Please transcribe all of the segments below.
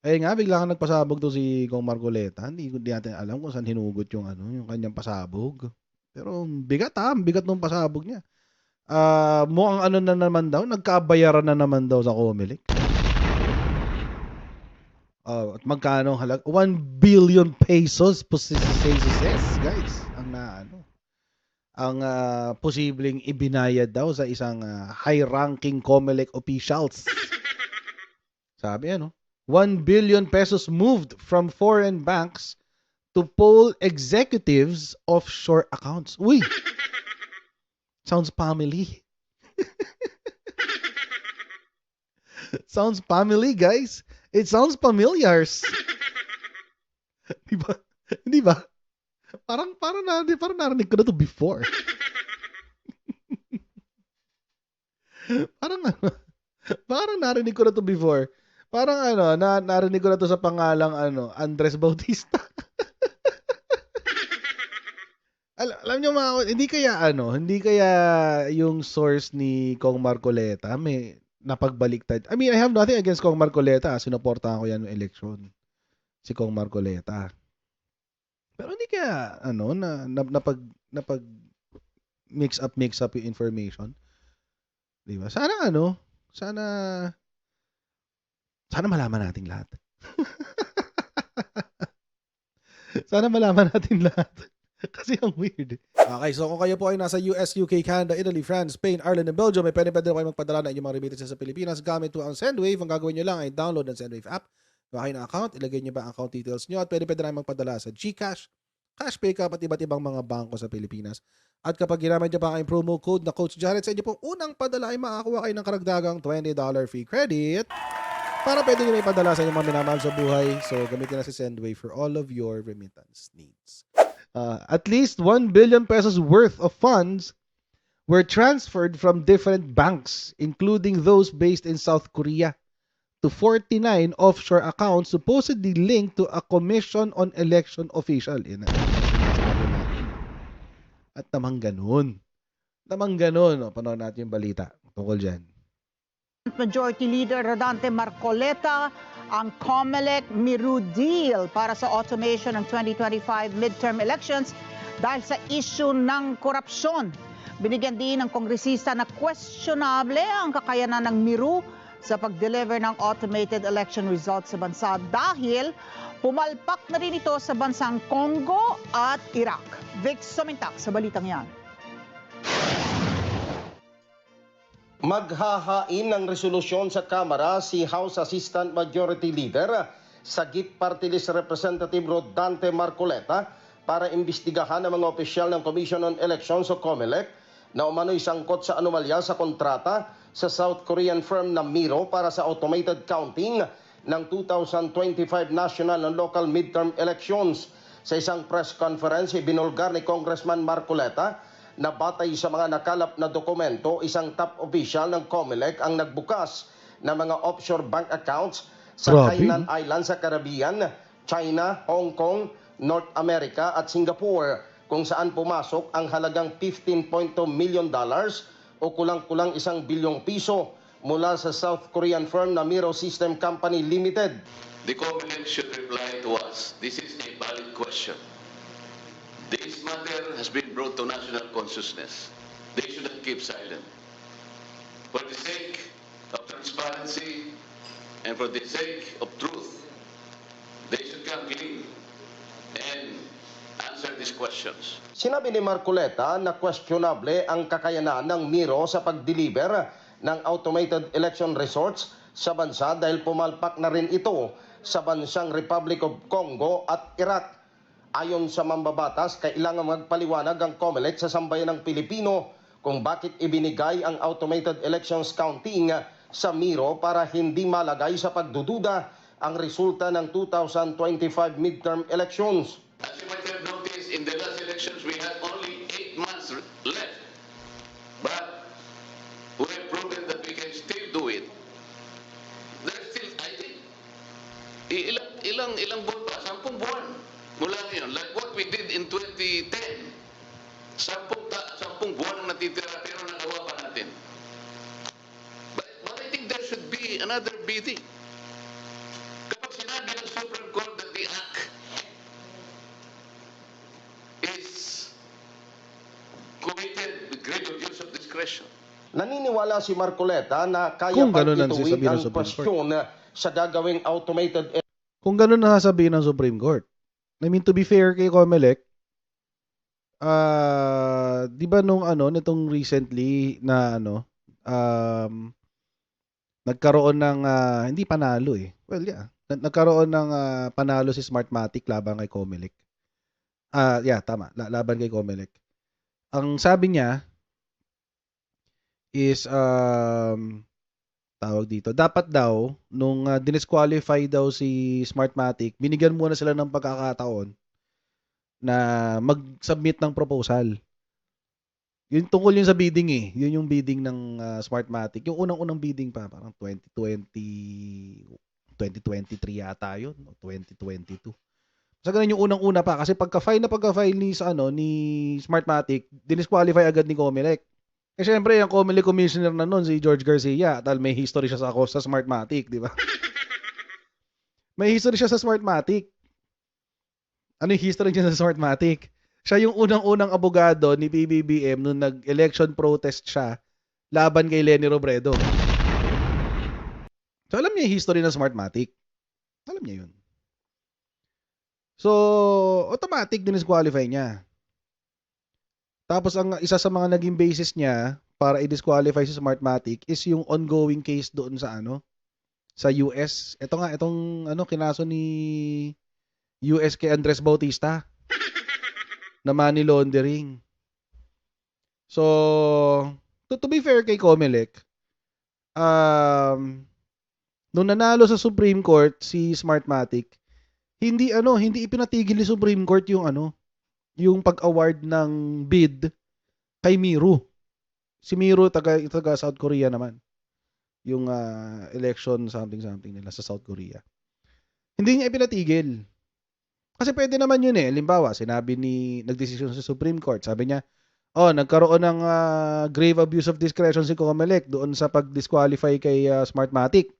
Eh, nga bigla kang nagpasabog 'to si Kong Marcoleta, hindi natin alam kung saan hinugot yung ano, yung kanyang pasabog. Pero ang bigat nung pasabog niya. Mukhang ano na naman daw, nagkabayaran na naman daw sa Comelec. At magkano halaga? 1 billion pesos guys, ang naano, ang posibleng ibinayad daw sa isang high-ranking Comelec officials. Sabi ano, 1 billion pesos moved from foreign banks to poll executives offshore accounts. Uy, sounds family. Sounds family, guys. It sounds familiar. Di ba? Di ba? Parang narinig ko na to before. parang ano, parang narinig ko na to before. Parang ano, narinig ko na to sa pangalang ano, Andres Bautista. Alam niyo mga, hindi kaya yung source ni Kong Marcoleta may napagbaliktad. I mean, I have nothing against Kong Marcoleta. Sinuportahan ko yan ng eleksyon. Si Kong Marcoleta. Pero hindi kaya ano napag mix up yung information. 'Di ba? Sana malaman natin lahat. Sana malaman natin lahat. Kasi ang weird. Okay, so kung kayo po ay nasa US, UK, Canada, Italy, France, Spain, Ireland, and Belgium, may pwede kayo magpadala ng inyong mga remittances sa Pilipinas gamit po ang Sendwave. Ang gagawin nyo lang ay download ang Sendwave app. Gawa kayo ng account, ilagay nyo ba ang account details nyo at pwede na magpadala sa GCash, Cash Paycap at iba't ibang mga bangko sa Pilipinas. At kapag ginamit nyo pa ang promo code na Coach Jared, sa inyo pong unang padala ay makakuha kayo ng karagdagang $20 free credit para pwede nyo ipadala sa inyong mga minamahal sa buhay. So, gamitin na si Sendwave for all of your remittance needs. At least 1 billion pesos worth of funds were transferred from different banks, including those based in South Korea, to 49 offshore accounts supposedly linked to a Commission on Election official. Yan ang sinasabi natin. At namang ganun. Panoorin natin yung balita tungkol dyan. Majority Leader Rodante Marcoleta ang Comelec Miru deal para sa automation ng 2025 midterm elections dahil sa issue ng korupsyon. Binigyan din ng kongresista na questionable ang kakayanan ng Miru sa pag-deliver ng automated election results sa bansa dahil pumalpak na rin ito sa bansang Congo at Iraq. Vic Somintak sa balitang yan. Maghahain ng resolusyon sa Kamara si House Assistant Majority Leader Sagip Party List Representative Rodante Marcoleta para imbestigahan ang mga opisyal ng Commission on Elections o COMELEC na umano'y sangkot sa anomalya sa kontrata sa South Korean firm na Miro para sa automated counting ng 2025 national and local midterm elections. Sa isang press conference, ibinulgar ni Congressman Marcoleta na batay sa mga nakalap na dokumento, isang top official ng COMELEC ang nagbukas ng mga offshore bank accounts sa Hainan Island sa Caribbean, China, Hong Kong, North America at Singapore, kung saan pumasok ang halagang $15.2 million o kulang-kulang 1 bilyong piso mula sa South Korean firm na Miro System Company Limited. The COMELEC should reply to us. This is a valid question. This matter has been brought to national consciousness. They should not keep silent. For the sake of transparency and for the sake of truth, they should come clean and answer these questions. Sinabi ni Marcoleta na questionable ang kakayanan ng Miro sa pag-deliver ng automated election results sa bansa dahil pumalpak na rin ito sa bansang Republic of Congo at Iraq. Ayon sa mambabatas, kailangan magpaliwanag ang COMELEC sa sambayan ng Pilipino kung bakit ibinigay ang automated elections counting sa Miro para hindi malagay sa pagdududa ang resulta ng 2025 midterm elections. As you might have noticed, in the last elections, we had only 8 months left. But we have proven that we can still do it. There's still, I think, ilang buwan pa? 10 buwan. Mula ngayon, like what we did in 2010. 10 buwan ang natitira pero nagawa pa natin. But I think there should be another bidding. Kapag sinabi Naniniwala si Marcoleta na kaya Kung pang ganun ang ituwid sasabihin ng ang Supreme Court. kwestiyon sa gagawing automated Kung ganun na sasabihin ng Supreme Court. I mean, to be fair kay Comelec, di ba nung nitong recently na nagkaroon ng hindi panalo eh. Well, yeah. Nagkaroon ng panalo si Smartmatic laban kay Comelec. Yeah, tama. Laban kay Comelec. Ang sabi niya is tawag dito, dapat daw nung dinisqualify daw si Smartmatic, binigyan muna sila ng pagkakataon na mag-submit ng proposal. Yun tungkol yun sa bidding eh. Yun yung bidding ng Smartmatic. Yung unang-unang bidding pa, parang 2023 yata yun, o 2022. Sa ganun yung unang-una pa kasi pagka-file ni Smartmatic, dinisqualify agad ni Comelec. Eh syempre, yung Comelec commissioner na noon si George Garcia, dahil may history siya sa Smartmatic, di ba? May history siya sa Smartmatic. Ano yung history niya sa Smartmatic? Siya yung unang-unang abogado ni PBBM nung nag-election protest siya laban kay Leni Robredo. So alam niya yung history ng Smartmatic. Alam niya yun. So, automatic dinisqualify niya. Tapos ang isa sa mga naging basis niya para i-disqualify si Smartmatic is yung ongoing case doon sa sa US. Ito nga itong kinaso ni US kay Andres Bautista na money laundering. So, to be fair kay Comelec, nung nanalo sa Supreme Court si Smartmatic, hindi ipinatigil ni Supreme Court yung pag-award ng bid kay Miru. Si Miru taga South Korea naman. Yung election something nila sa South Korea. Hindi niya ipinatigil. Kasi pwede naman yun eh. Halimbawa, nagdesisyon sa Supreme Court. Sabi niya, nagkaroon ng grave abuse of discretion si Comelec doon sa pag-disqualify kay Smartmatic.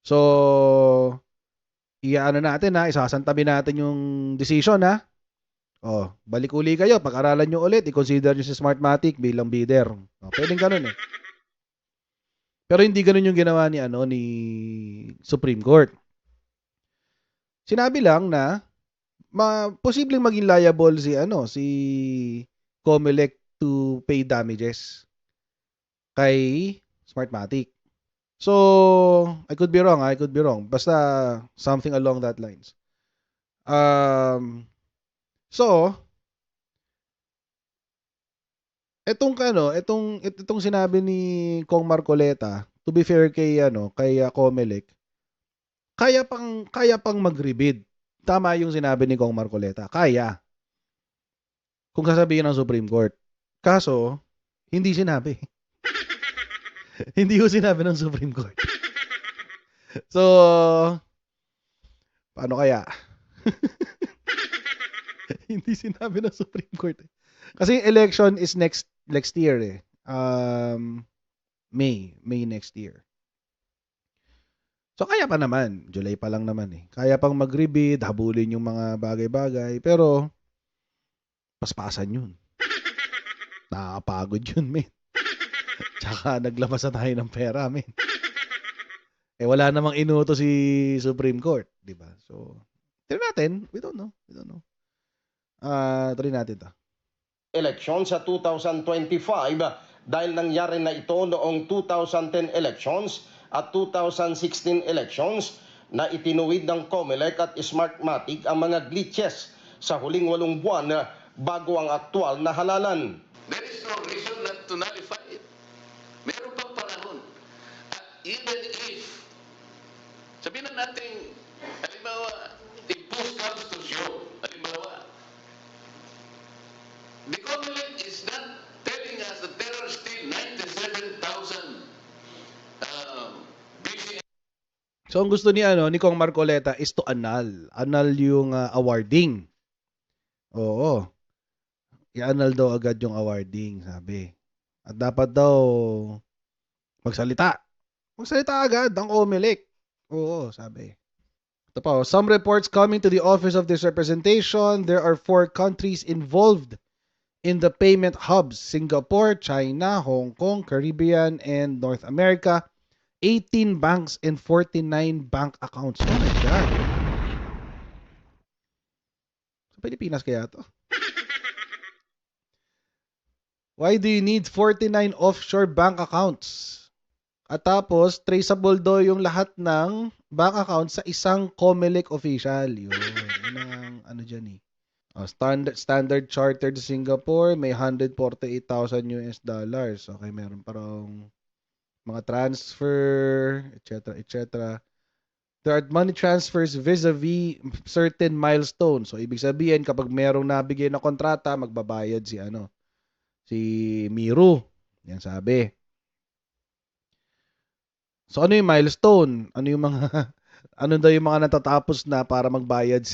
So, isasantabi natin yung decision ha. Balik uli kayo, pag-aralan nyo ulit, i-consider nyo si Smartmatic bilang bidder. Pwedeng ganun eh. Pero hindi ganun yung ginawa ni Supreme Court. Sinabi lang na posibleng maging liable si Comelec to pay damages kay Smartmatic. So, I could be wrong. Basta something along that lines. So, itong sinabi ni Kong Marcoleta, to be fair kay Comelec, kaya pang mag-rebid. Tama yung sinabi ni Kong Marcoleta. Kaya. Kung sasabihin ng Supreme Court. Kaso, hindi sinabi. Hindi ko sinabi ng Supreme Court. So, paano kaya? Hindi sinabi ng Supreme Court. Kasi election is next year eh. May next year. So kaya pa naman, July pa lang naman eh. Kaya pang mag-rebid, habulin yung mga bagay-bagay, pero paspasan yun. Nakakapagod yun, men. Tsaka naglabas na tayo ng pera, men. Wala namang inuto si Supreme Court, di ba? So, try natin. We don't know. Try natin to. eleksyon sa 2025 dahil nangyari na ito noong 2010 elections at 2016 elections na itinuwid ng Comelec at Smartmatic ang mga glitches sa huling 8 buwan bago ang aktual na halalan. There is no reason not to nullify it. Meron pang panahon. At even if, sabihin na natin, halimbawa, if push comes to shove, halimbawa, the Comelec is not telling us that there are still 97,000 BCM. So ang gusto ni Kong Marcoleta is to annul yung awarding. Oo. I-annul daw agad yung awarding, sabi. At dapat daw magsalita. Magsalita agad ang Comelec. Oo, sabi. Ito pa, some reports coming to the Office of this Representation, there are 4 countries involved in the payment hubs, Singapore, China, Hong Kong, Caribbean, and North America. 18 banks and 49 bank accounts. Oh my God. Sa Pilipinas kaya to? Why do you need 49 offshore bank accounts? At tapos, traceable daw yung lahat ng bank accounts sa isang COMELEC official. Yun ang ano dyan eh. Oh, standard chartered Singapore, may $148,000. Okay, meron parang mga transfer, etc., etc. There are money transfers vis-a-vis certain milestones. So, ibig sabihin, kapag merong nabigay na kontrata, magbabayad si Miru. Yan sabi. So, ano yung milestone? Ano yung mga, ano daw yung mga natatapos na para magbayad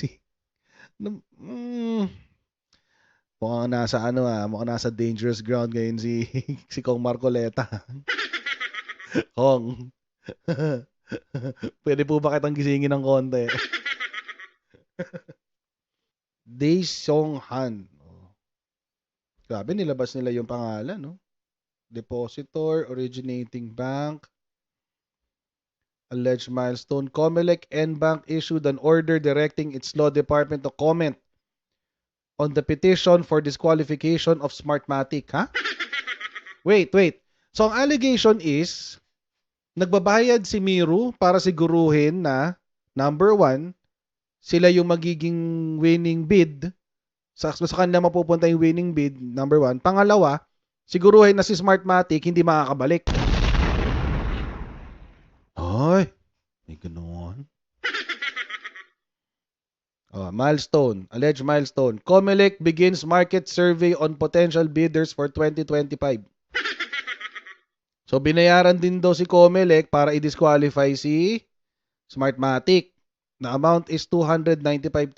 mukhang nasa dangerous ground ngayon si Kong Marcoleta. Kong. Pwede po ba kitang gisingin ng konti? Dae Song Han. Grabe, nilabas nila yung pangalan, no? Depositor, originating bank, alleged milestone. COMELEC N-Bank issued an order directing its law department to comment on the petition for disqualification of Smartmatic, ha? Wait. So, ang allegation is, nagbabayad si Miru para siguruhin na, number 1, sila yung magiging winning bid. Sa kanila mapupunta yung winning bid, number 1. Pangalawa, siguruhin na si Smartmatic hindi makakabalik. Ay, may ganoon. Milestone, alleged milestone. COMELEC begins market survey on potential bidders for 2025. So, binayaran din daw si COMELEC para i-disqualify si Smartmatic. The amount is $295,000.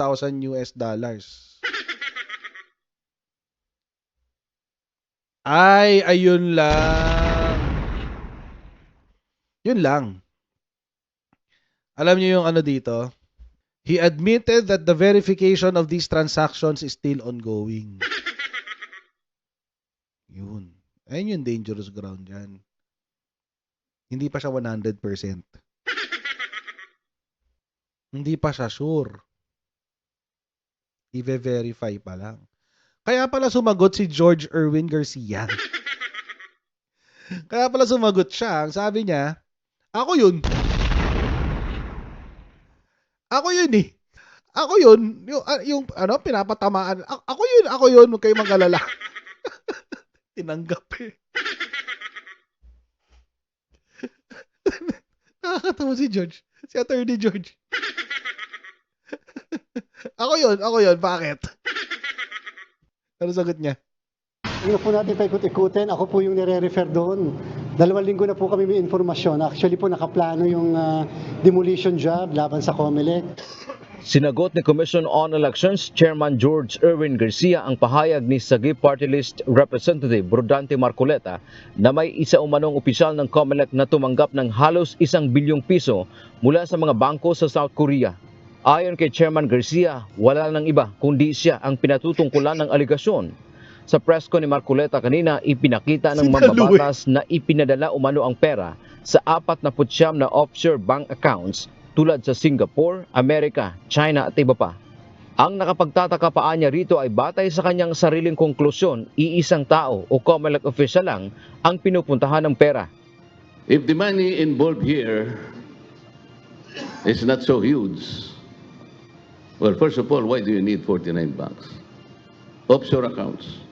Ay, ayun lang. Yun lang. Alam niyo yung ano dito? He admitted that the verification of these transactions is still ongoing. Yun. Ayun yung dangerous ground yan. Hindi pa siya 100%. Hindi pa siya sure. I-verify pa lang. Kaya pala sumagot si George Erwin Garcia. Kaya pala sumagot siya. Ang sabi niya, ako yun. Ako yun eh. Ako yun. Yung pinapatamaan. Ako yun. Huwag kayong mag-alala. Tinanggap eh. Nakakatawa si George. Si Attorney George. Ako yun. Bakit? Ano sagot niya? Hindi po natin paikot-ikutin. Ako po yung nire-refer doon. 2 linggo na po kami may informasyon. Actually po nakaplano yung demolition job laban sa COMELEC. Sinagot ni Commission on Elections Chairman George Erwin Garcia ang pahayag ni Sagip Party List Representative Rodante Marcoleta na may isa umanong opisyal ng COMELEC na tumanggap ng halos 1 bilyong piso mula sa mga bangko sa South Korea. Ayon kay Chairman Garcia, wala nang iba kundi siya ang pinatutungkulan ng aligasyon. Sa presko ni Marcoleta kanina, ipinakita ng mambabatas na ipinadala umano ang pera sa 49 na offshore bank accounts tulad sa Singapore, Amerika, China at iba pa. Ang nakapagtataka pa niya rito ay batay sa kanyang sariling konklusyon, iisang tao o COMELEC official lang ang pinupuntahan ng pera. If the money involved here is not so huge, well, first of all, why do you need 49 banks? Offshore accounts.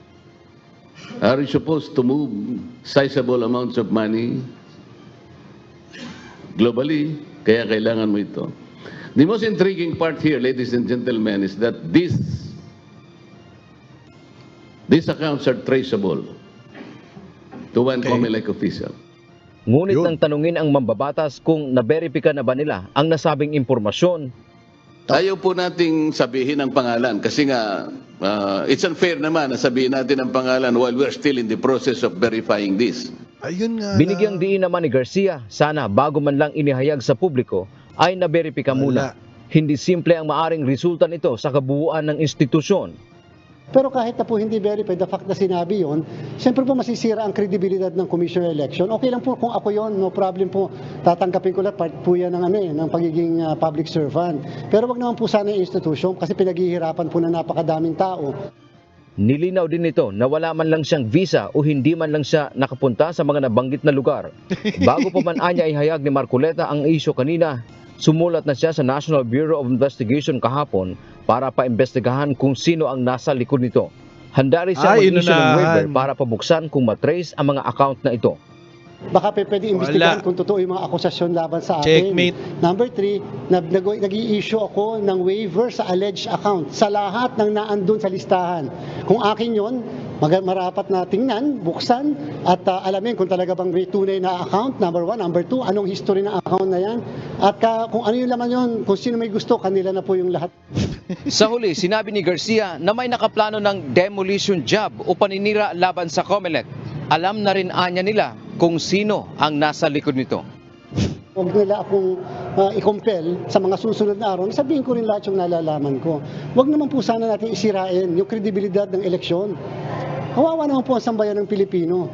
Are you supposed to move sizable amounts of money globally? Kaya kailangan mo ito. The most intriguing part here, ladies and gentlemen, is that these accounts are traceable to one COMELEC official. Ngunit Yun. nang tanungin ang mambabatas kung naberipika na ba nila ang nasabing impormasyon, Ayaw po nating sabihin ang pangalan kasi nga it's unfair naman na sabihin natin ang pangalan while we're still in the process of verifying this. Ayun nga binigyang lang. diin naman ni Garcia, sana bago man lang inihayag sa publiko ay naberipika muna. Wala. Hindi simple ang maaring resulta nito sa kabuuan ng institusyon. Pero kahit na po hindi verified, the fact na sinabi yon, siyempre po masisira ang kredibilidad ng commissioner election. Okay lang po kung ako yon, no problem po. Tatanggapin ko lahat, part po yan ng pagiging public servant. Pero wag naman po sana yung institution kasi pinaghihirapan po na napakadaming tao. Nilinaw din nito na wala man lang siyang visa o hindi man lang siya nakapunta sa mga nabanggit na lugar. Bago pa man anya ihayag ni Marcoleta ang isyu kanina, sumulat na siya sa National Bureau of Investigation kahapon para paimbestigahan kung sino ang nasa likod nito. Handa rin siya mag-issue ng waiver para pabuksan kung matrace ang mga account na ito. Baka pwede imbestigahan kung totoo yung mga akusasyon laban sa akin. Checkmate. Number 3, nag-i-issue ako ng waiver sa alleged account sa lahat ng naandun sa listahan. Kung akin yon, marapat na tingnan, buksan, at alamin kung talaga bang may tunay na account, number 1. Number 2, anong history ng account na yan. At kung ano yung laman yon, kung sino may gusto, kanila na po yung lahat. Sa huli, sinabi ni Garcia na may nakaplano ng demolition job o paninira laban sa COMELEC. Alam na rin anya nila kung sino ang nasa likod nito. Huwag nila akong i-compel sa mga susunod na araw, sabihin ko rin lahat yung nalalaman ko. Huwag naman po sana natin isirain yung kredibilidad ng eleksyon. Kawawa naman po ang sambayan ng Pilipino.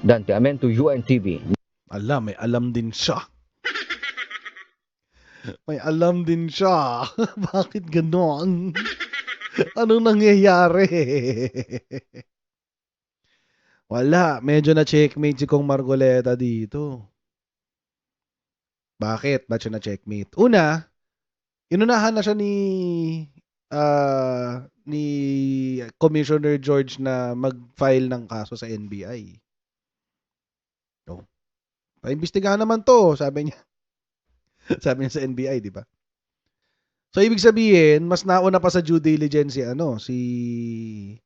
Dante Amento, UNTV. May alam din siya. May alam din siya. Bakit ganon? Anong nangyayari? Wala. Medyo na checkmate si Kong Marcoleta dito. Bakit? Ba't siya na checkmate? Una, inunahan na siya ni Commissioner George na mag-file ng kaso sa NBI. No. Paimbestigahan naman to, sabi niya. Sabi niya sa NBI, di ba? So, ibig sabihin, mas nauna pa sa due diligence si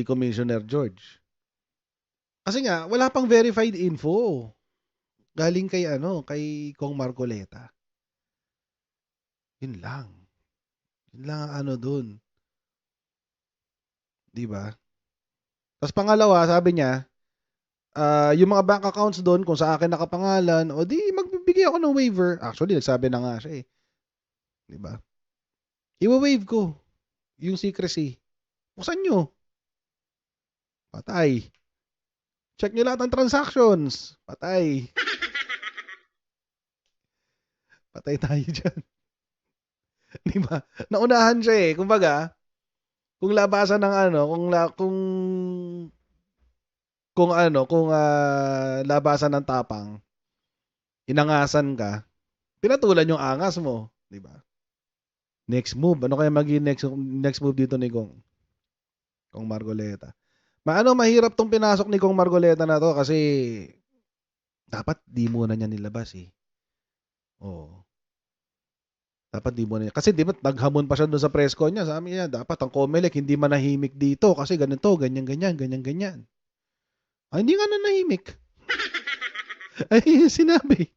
Commissioner George. Kasi nga, wala pang verified info. Galing kay Kong Marcoleta. Yun lang. Yun lang ang dun. Di ba? Tapos pangalawa, sabi niya, yung mga bank accounts doon, kung sa akin nakapangalan, o di magbibigay ako ng waiver. Actually, nagsabi na nga siya eh. Di ba? I-waive ko yung secrecy. Buksan nyo. Patay. Check nyo lahat ng transactions. Patay. Patay tayo dyan. Di ba? Naunahan siya eh. Kumbaga, kung labasan ng kung labasan ng tapang, inangasan ka, pinatulan yung angas mo, di ba? Next move, ano kaya maging next move dito ni Kong Marcoleta? Mahirap tong pinasok ni Kong Marcoleta na to kasi dapat di muna niya nilabas eh. Oo. Dapat di muna niya. Kasi di ba naghamon pa siya doon sa press con niya. Sabi niya, dapat ang COMELEC hindi manahimik dito kasi ganito, ganyan. Hindi nga nanahimik. Ay, sinabi.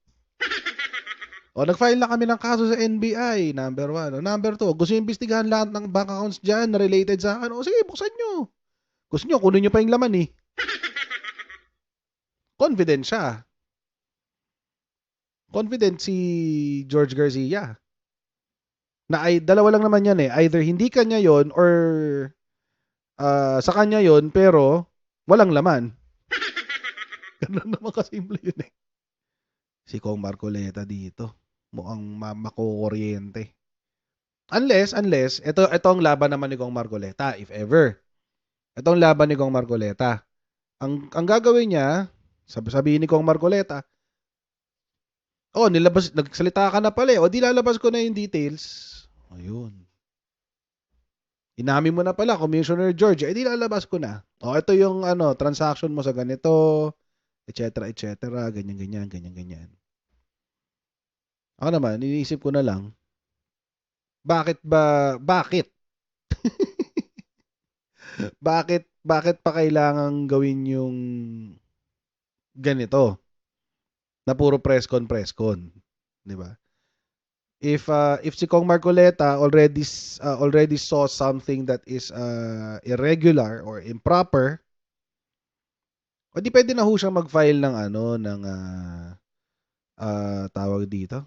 Nag-file na kami ng kaso sa NBI, number 1. Number 2, gusto nyo imbestigahan lahat ng bank accounts dyan na related sa akin. Sige, buksan nyo. Gusto nyo, kunin nyo pa yung laman eh. Confident siya. Confident si George Garcia. Na ay, dalawa lang naman yan eh. Either hindi kanya yon or sa kanya yon pero walang laman. Ganun naman kasimple yun eh. Si Kong Marcoleta dito. Mukhang makukuryente. Unless, ito ang laban naman ni Kong Marcoleta, if ever. Ito ang laban ni Kong Marcoleta. Ang gagawin niya, sabihin ni Kong Marcoleta, nagsalita ka na pala eh. Di lalabas ko na yung details. Ayun. Inamin mo na pala, Commissioner George, di lalabas ko na. Ito yung transaction mo sa ganito, etc., ganyan. Ako naman, iniisip ko na lang, bakit? bakit pa kailangan gawin yung ganito? Na puro press con, di ba? If si Kong Marcoleta already saw something that is irregular or improper, di pwede na ho siyang mag-file ng tawag dito.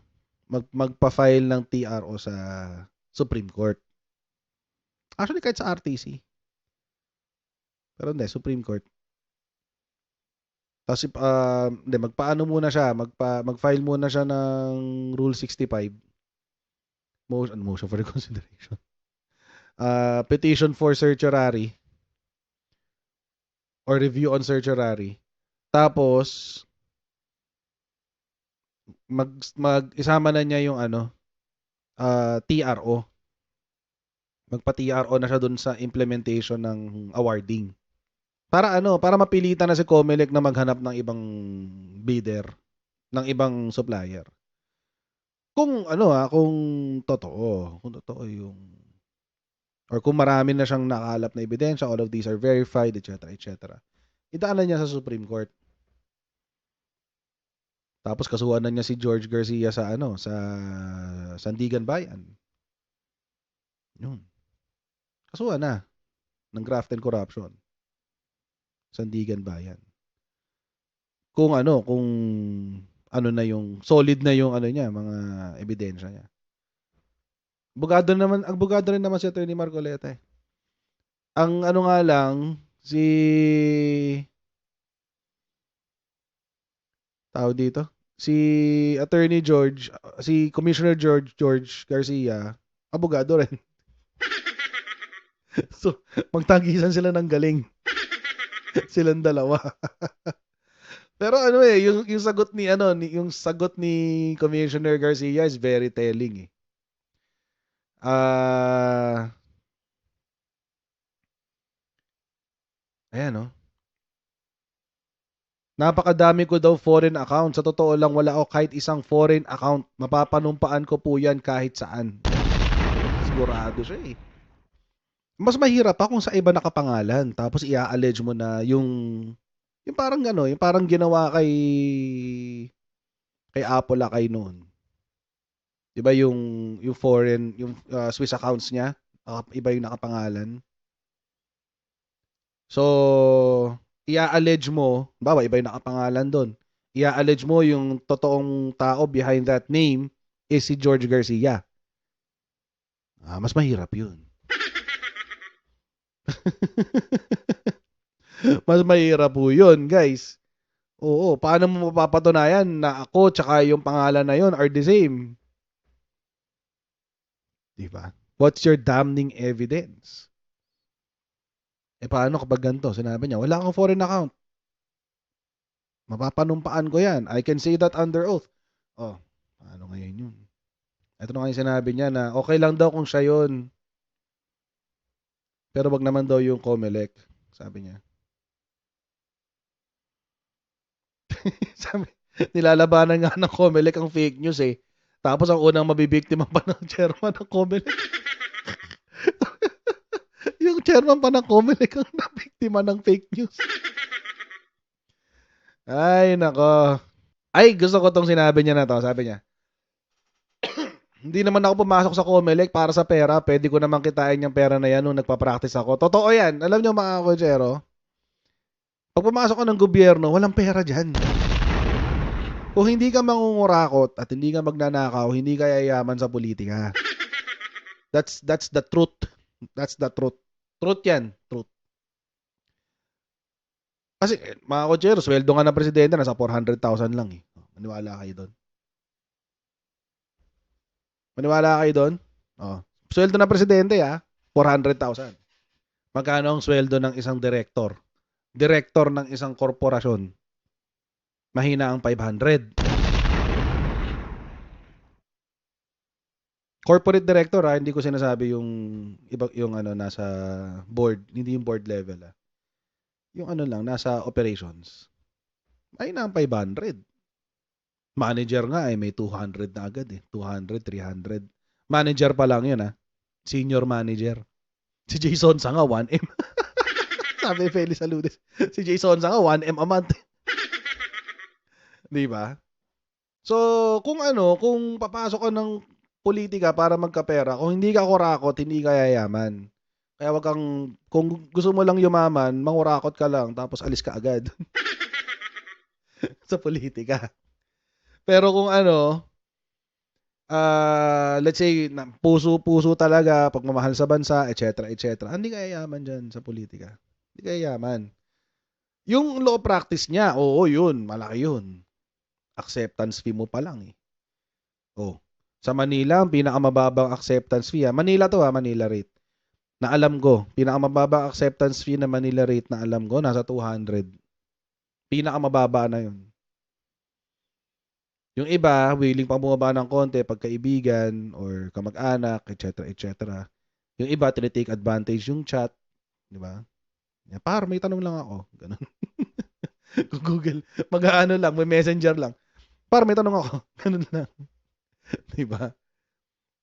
Magpa-file ng TRO sa Supreme Court. Actually, kahit sa RTC. Pero hindi, Supreme Court. Tapos, hindi, magpaano muna siya, mag-file muna siya ng Rule 65. Motion for reconsideration. Petition for certiorari or review on certiorari. Tapos, isama na niya yung TRO. Magpa-TRO na siya dun sa implementation ng awarding. Para mapilitan na si COMELEC na maghanap ng ibang bidder, ng ibang supplier. Kung kung totoo yung, or kung marami na siyang nakalap na ebidensya, all of these are verified, etc., etc. Idaan na niya sa Supreme Court. Tapos kasuhan na niya si George Garcia sa sa Sandigan Bayan. Yun. Kasuhan na ng graft and corruption. Sandigan Bayan. Kung na yung solid na yung niya, mga ebidensya niya. Abogado rin naman si Attorney Marcoleta. Ang nga lang si Attorney George, si Commissioner George Garcia, abogado rin. So, magtagisan sila ng galing. Silang dalawa. Pero yung sagot ni yung sagot ni Commissioner Garcia is very telling eh. Ayan Napakadami ko daw foreign account. Sa totoo lang, wala ako kahit isang foreign account. Mapapanumpaan ko po yan kahit saan. Sigurado siya eh. Mas mahirap pa kung sa iba nakapangalan. Tapos i-allege mo na yung parang yung parang ginawa kay Apple kay noon. 'Di ba yung foreign, yung Swiss accounts niya, iba yung nakapangalan. So, i-allege mo, bawa iba yung nakapangalan doon. I-allege mo yung totoong tao behind that name is si George Garcia. Mas mahirap 'yun. Mas mahirap po 'yun, guys. Oo, paano mo mapapatunayan na ako tsaka yung pangalan na 'yon are the same? 'Di ba? What's your damning evidence? Paano kapag ganito? Sinabi niya, wala akong foreign account. Mapapanumpaan ko yan. I can say that under oath. Paano ngayon yun? Ito na ngayon sinabi niya na okay lang daw kung siya yun. Pero wag naman daw yung COMELEC. Sabi niya. Sabi, nilalabanan nga ng COMELEC ang fake news eh. Tapos ang unang mabibiktima pa ng chairman ng COMELEC. Yung chairman pa ng COMELEC ang nabiktima ng fake news. Ay, nako. Ay, gusto ko tong sinabi niya na to. Sabi niya, hindi naman ako pumasok sa COMELEC para sa pera. Pwede ko naman kitain yung pera na yan nung nagpa-practice ako. Totoo yan. Alam niyo mga kochero, pag pumasok ka ng gobyerno, walang pera dyan. Kung hindi ka mangungurakot at hindi ka magnanakaw, hindi ka yayaman sa politika. That's the truth. That's the truth. Truth yan. Truth. Kasi mga kochero, sweldo nga ng presidente nasa 400,000 lang eh. Maniwala kayo doon. Maniwala kayo doon? Sweldo ng presidente 400,000. Magkano ang sweldo ng isang director? Director ng isang korporasyon. Mahina ang 500. Corporate director hindi ko sinasabi yung iba yung nasa board, hindi yung board level Yung lang nasa operations. Mahina ang 500. Manager nga may 200 na agad 200, 300. Manager pa lang yun Senior manager. Si Jason Sanga 1M. Sabi Felix Aludes. Si Jason Sanga 1M a month. 'Di ba? So, kung papasok ka ng politika para magkapera, kung hindi ka kurakot, hindi ka yayaman. Kaya wag kang, kung gusto mo lang yumaman, mangurakot ka lang, tapos alis ka agad. Sa politika. Pero kung let's say, puso-puso talaga, pagmamahal sa bansa, etc., etc., hindi ka yayaman dyan sa politika. Hindi ka yayaman. Yung law practice niya, oo, yun, malaki yun. Acceptance fee mo pa lang eh. Oh. Sa Manila, ang pinakamababang acceptance fee, Manila to Manila rate. Na alam ko, pinakamababang acceptance fee na Manila rate na alam ko, nasa 200. Pinakamababa na yun. Yung iba, willing pang bumaba ng konti pagkaibigan or kamag-anak, etc., etc. Yung iba, tinitake advantage yung chat. Di ba? Par, may tanong lang ako. Ganun. Google. Mag-ano lang, may messenger lang. Par, may tanong ako. Ganun lang. Di ba?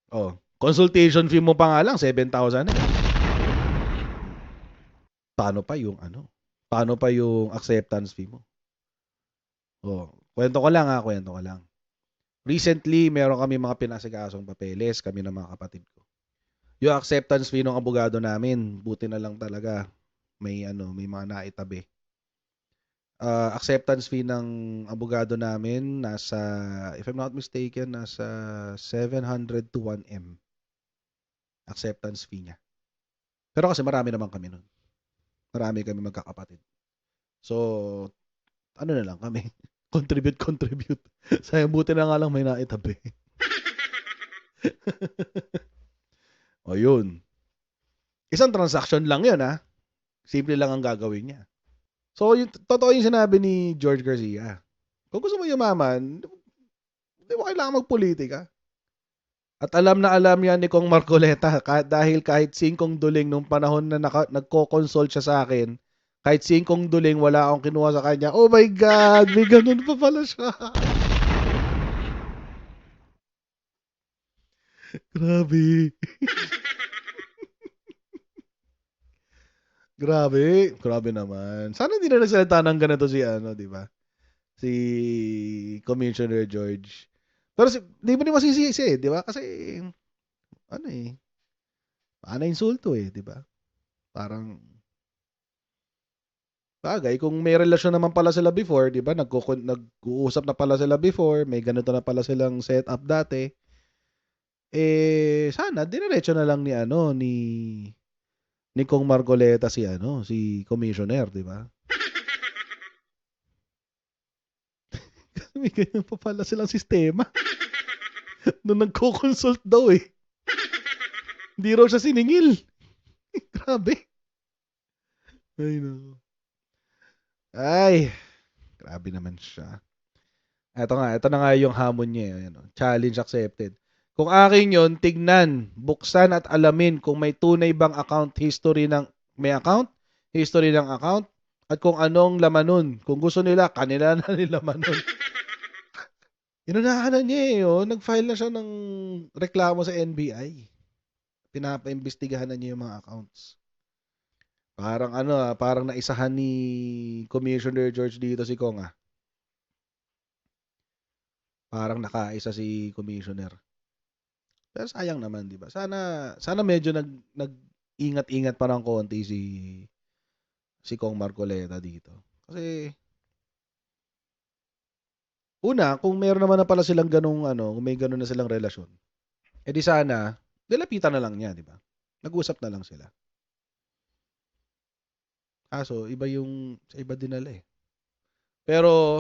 Oh, consultation fee mo pa nga lang, 7,000 eh. Paano pa yung Paano pa yung acceptance fee mo? Oh, kwento ko lang. Recently, meron kami mga pinasikasong papeles, kami ng mga kapatid ko. Yung acceptance fee ng abogado namin, buti na lang talaga may mga naitabi. Acceptance fee ng abogado namin nasa, if I'm not mistaken, nasa 700 to 1M. Acceptance fee niya. Pero kasi marami naman kami nun. Marami kami magkakapatid. So, ano na lang kami. Contribute. Sayang, buti na nga lang may naitabi. O yun. Isang transaction lang yun Simple lang ang gagawin niya. So, totoo yung sinabi ni George Garcia. Kung gusto mo yumaman, hindi mo kailangan magpolitika. At alam na alam yan ni Kong Marcoleta dahil kahit 5 duling nung panahon na nagko-consult siya sa akin, kahit 5 duling wala akong kinuha sa kanya. Oh my God! May ganun pa pala siya. Grabe. Grabe naman. Sana hindi na nagsalita ng ganito si di ba? Si Commissioner George. Pero di mo din masisisi di ba? Kasi paano insulto di ba? Parang bagay kung may relasyon naman pala sila before, di ba? Nag-uusap na pala sila before, may ganito na pala silang setup dati. Sana dinerecho na lang ni Kong Marcoleta si commissioner, di ba? May ganyan pa pala silang sistema. Nung nagko-consult daw Hindi raw siya siningil. Grabe. Ay, grabe naman siya. Ito na nga yung hamon niya. Challenge accepted. Kung akin yon, tignan, buksan at alamin kung may tunay bang history ng account, at kung anong laman nun. Kung gusto nila, kanila na nilaman nun. Inunahan na niya nag-file na siya ng reklamo sa NBI. Pinapaimbestigahan na niya yung mga accounts. Parang parang naisahan ni Commissioner George dito si Kong Parang nakaisa si Commissioner. Pero sayang naman, 'di ba? Sana medyo nag-ingat-ingat pa ng konti si Kong Marcoleta dito. Kasi una, kung meron naman na pala silang ganung kung may ganun na silang relasyon, di sana nilapitan na lang niya, 'di ba? Nag-usap na lang sila. Kaso iba sa iba dinala Pero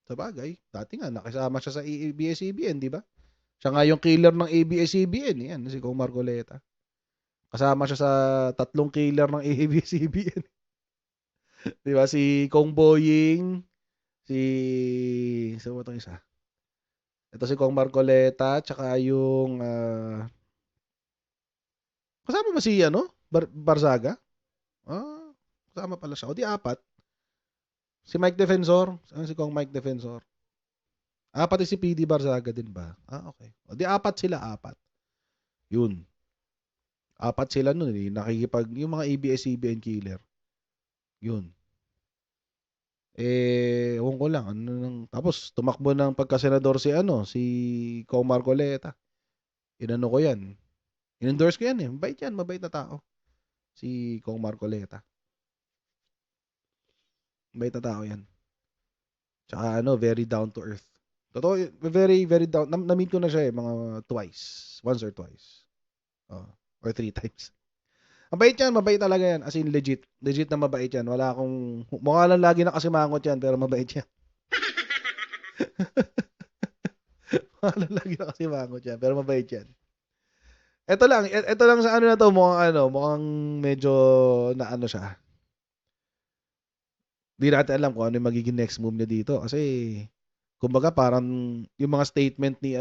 sa bagay, dati nga nakisama siya sa ABS-CBN, di ba? Siya nga yung killer ng ABS-CBN, yan, si Kong Marcoleta. Kasama siya sa 3 killer ng ABS-CBN. Di ba? Si Kong Boying, sa itong isa. Ito si Kong Marcoleta, tsaka yung kasama ba si Barzaga? Kasama pala siya. O di 4. Si Mike Defensor, si Kong Mike Defensor. Pati si PD Barzaga din ba? Okay. O di 4 sila, 4. Yun. 4 sila nun yung mga ABS-CBN killer. Yun. Ewan ko lang. Tapos tumakbo ng pagka-senador si Kong Marcoleta. Inano ko yan. In-endorse ko yan mabait na tao. Si Kong Marcoleta. Mabait na tao yan. Tsaka very down to earth. Totoo, very, very down. Na-meet ko na siya mga twice. Once or twice. Oh, or 3 times. Mabait yan, mabait talaga yan. As in, legit. Legit na mabait yan. Wala akong, mukha lang lagi nakasimangot yan, pero mabait yan. Mukha lang lagi nakasimangot yan, pero mabait yan. Ito lang sa ano na to, mukhang medyo na ano siya. Di natin alam kung ano yung magiging next move niya dito. Kasi, kumbaga parang yung mga statement ni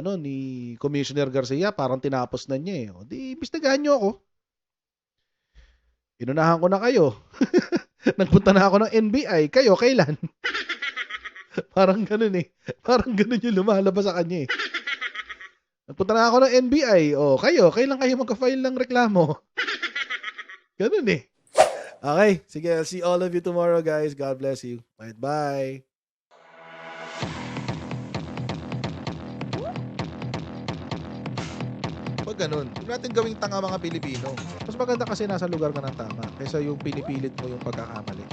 Commissioner Garcia, parang tinapos na niya eh. O, di, imbestigahan niyo ako. Inunahan ko na kayo. Nagpunta na ako ng NBI. Kayo, kailan? Parang ganun eh. Parang ganun yung lumalabas sa kanya eh. Nagpunta na ako ng NBI. O, kayo, kailan kayo magka-file ng reklamo? Ganun eh. Okay, sige. I'll see all of you tomorrow, guys. God bless you. Bye-bye. Pag ganun, huwag natin gawing tanga mga Pilipino. Mas maganda kasi nasa lugar ka ng tama kaysa yung pinipilit mo yung pagkakamali.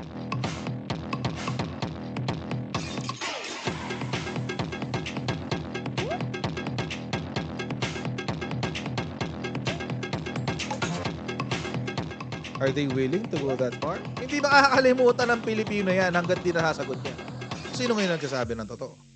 Are they willing to go that far? Hindi makakalimutan ng Pilipino yan hanggat di nasasagot niya. Sino ngayon nagsasabi ng totoo?